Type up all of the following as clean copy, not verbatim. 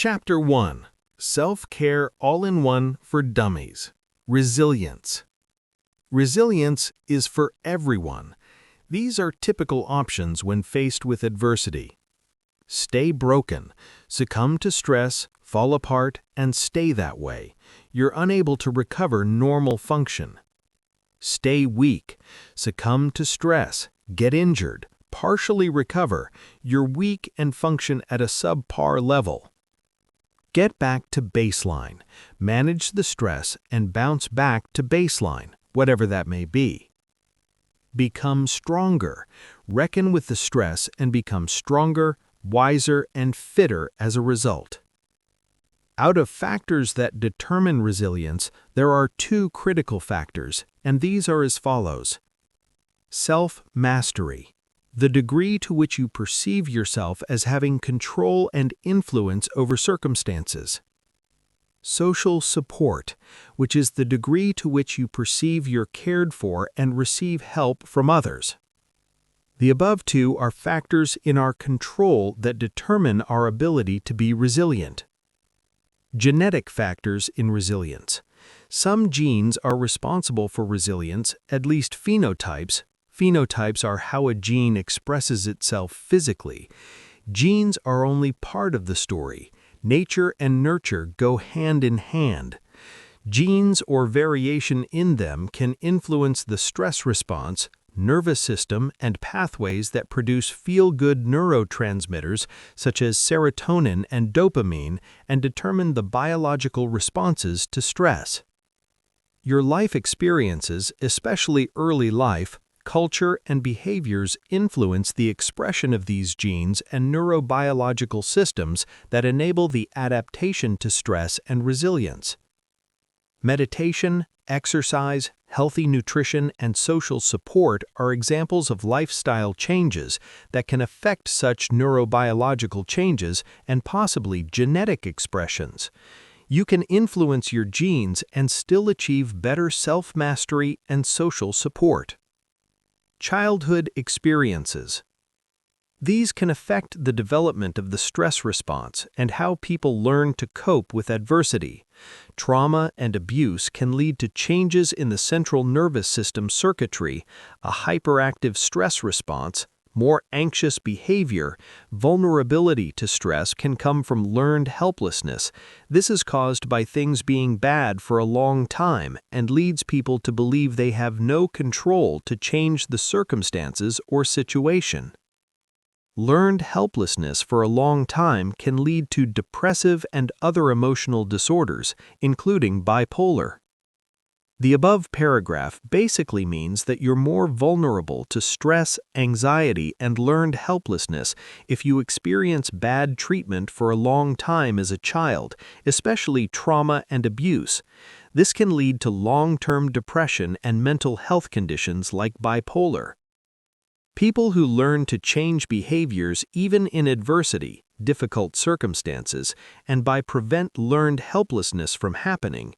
Chapter 1. Self-Care All-in-One for Dummies. Resilience. Resilience is for everyone. These are typical options when faced with adversity. Stay broken, succumb to stress, fall apart, and stay that way. You're unable to recover normal function. Stay weak, succumb to stress, get injured, partially recover. You're weak and function at a subpar level. Get back to baseline, manage the stress, and bounce back to baseline, whatever that may be. Become stronger, reckon with the stress and become stronger, wiser, and fitter as a result. Out of factors that determine resilience, there are two critical factors, and these are as follows. Self-mastery. The degree to which you perceive yourself as having control and influence over circumstances. Social support, which is the degree to which you perceive you're cared for and receive help from others. The above two are factors in our control that determine our ability to be resilient. Genetic factors in resilience. Some genes are responsible for resilience, at least phenotypes. Phenotypes are how a gene expresses itself physically. Genes are only part of the story. Nature and nurture go hand in hand. Genes or variation in them can influence the stress response, nervous system, and pathways that produce feel-good neurotransmitters such as serotonin and dopamine and determine the biological responses to stress. Your life experiences, especially early life, culture, and behaviors influence the expression of these genes and neurobiological systems that enable the adaptation to stress and resilience. Meditation, exercise, healthy nutrition, and social support are examples of lifestyle changes that can affect such neurobiological changes and possibly genetic expressions. You can influence your genes and still achieve better self-mastery and social support. Childhood experiences. These can affect the development of the stress response and how people learn to cope with adversity. Trauma and abuse can lead to changes in the central nervous system circuitry, a hyperactive stress response, more anxious behavior. Vulnerability to stress can come from learned helplessness. This is caused by things being bad for a long time and leads people to believe they have no control to change the circumstances or situation. Learned helplessness for a long time can lead to depressive and other emotional disorders, including bipolar. The above paragraph basically means that you're more vulnerable to stress, anxiety, and learned helplessness if you experience bad treatment for a long time as a child, especially trauma and abuse. This can lead to long-term depression and mental health conditions like bipolar. People who learn to change behaviors even in adversity, difficult circumstances, and by prevent learned helplessness from happening.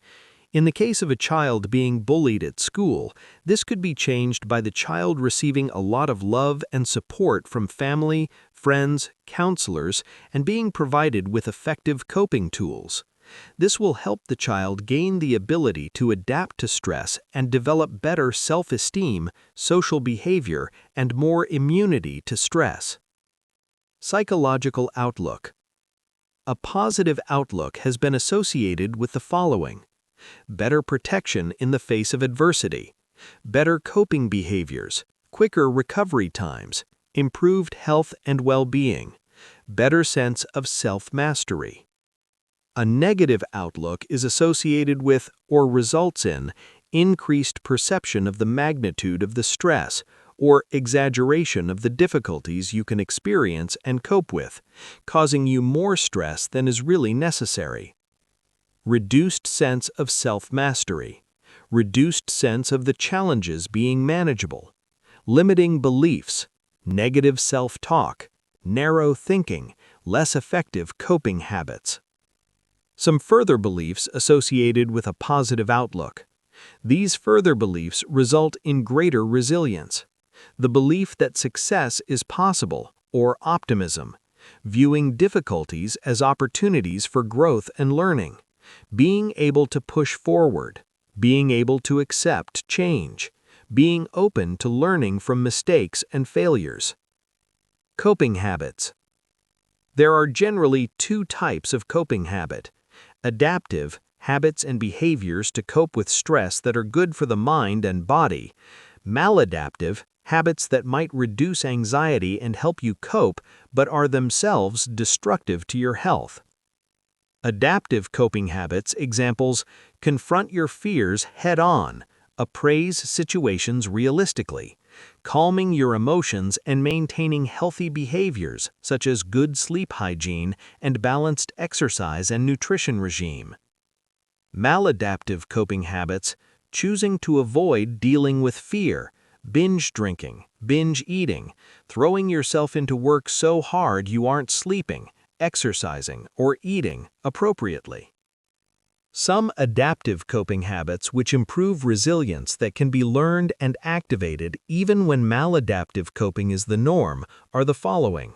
In the case of a child being bullied at school, this could be changed by the child receiving a lot of love and support from family, friends, counselors, and being provided with effective coping tools. This will help the child gain the ability to adapt to stress and develop better self-esteem, social behavior, and more immunity to stress. Psychological outlook. A positive outlook has been associated with the following: better protection in the face of adversity, better coping behaviors, quicker recovery times, improved health and well-being, better sense of self-mastery. A negative outlook is associated with or results in increased perception of the magnitude of the stress or exaggeration of the difficulties you can experience and cope with, causing you more stress than is really necessary. Reduced sense of self-mastery, reduced sense of the challenges being manageable, limiting beliefs, negative self-talk, narrow thinking, less effective coping habits. Some further beliefs associated with a positive outlook. These further beliefs result in greater resilience. The belief that success is possible, or optimism. viewing difficulties as opportunities for growth and learning, being able to push forward, being able to accept change, being open to learning from mistakes and failures. Coping habits. There are generally two types of coping habit: adaptive, habits and behaviors to cope with stress that are good for the mind and body; maladaptive, habits that might reduce anxiety and help you cope but are themselves destructive to your health. Adaptive coping habits examples: confront your fears head-on, appraise situations realistically, calming your emotions and maintaining healthy behaviors such as good sleep hygiene and balanced exercise and nutrition regime. Maladaptive coping habits: choosing to avoid dealing with fear, binge drinking, binge eating, throwing yourself into work so hard you aren't sleeping, exercising, or eating appropriately. Some adaptive coping habits which improve resilience that can be learned and activated even when maladaptive coping is the norm are the following: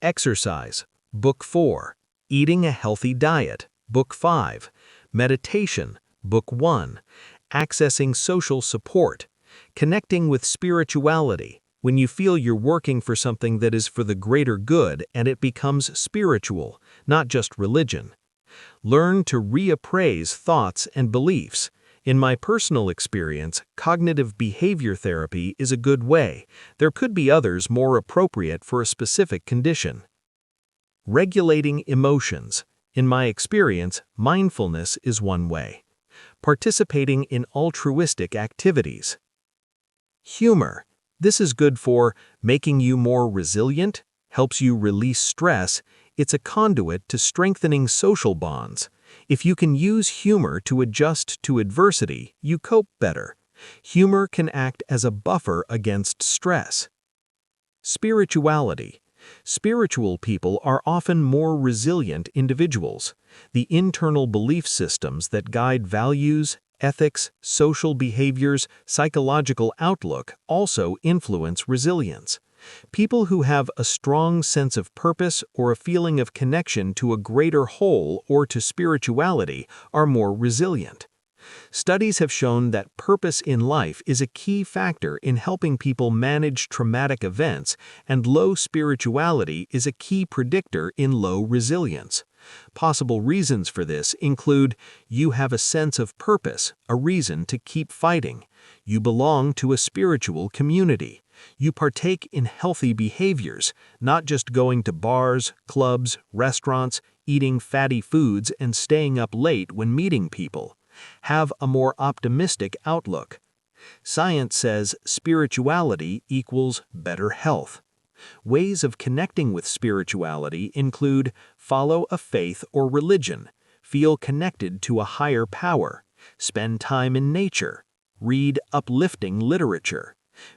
exercise, Book 4, eating a healthy diet, Book 5, meditation, Book 1, accessing social support, connecting with spirituality, when you feel you're working for something that is for the greater good and it becomes spiritual, not just religion. Learn to reappraise thoughts and beliefs. In my personal experience, cognitive behavior therapy is a good way. There could be others more appropriate for a specific condition. Regulating emotions. In my experience, mindfulness is one way. Participating in altruistic activities. Humor. This is good for making you more resilient, helps you release stress. It's a conduit to strengthening social bonds. If you can use humor to adjust to adversity, you cope better. Humor can act as a buffer against stress. Spirituality. Spiritual people are often more resilient individuals. The internal belief systems that guide values, ethics, social behaviors, psychological outlook also influence resilience. People who have a strong sense of purpose or a feeling of connection to a greater whole or to spirituality are more resilient. Studies have shown that purpose in life is a key factor in helping people manage traumatic events, and low spirituality is a key predictor in low resilience. Possible reasons for this include: you have a sense of purpose, a reason to keep fighting; you belong to a spiritual community; you partake in healthy behaviors, not just going to bars, clubs, restaurants, eating fatty foods and staying up late when meeting people; have a more optimistic outlook. Science says spirituality equals better health. Ways of connecting with spirituality include: follow a faith or religion, feel connected to a higher power, spend time in nature, read uplifting literature,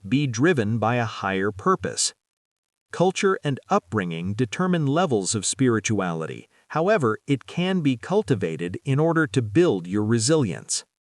be driven by a higher purpose. Culture and upbringing determine levels of spirituality. However, it can be cultivated in order to build your resilience.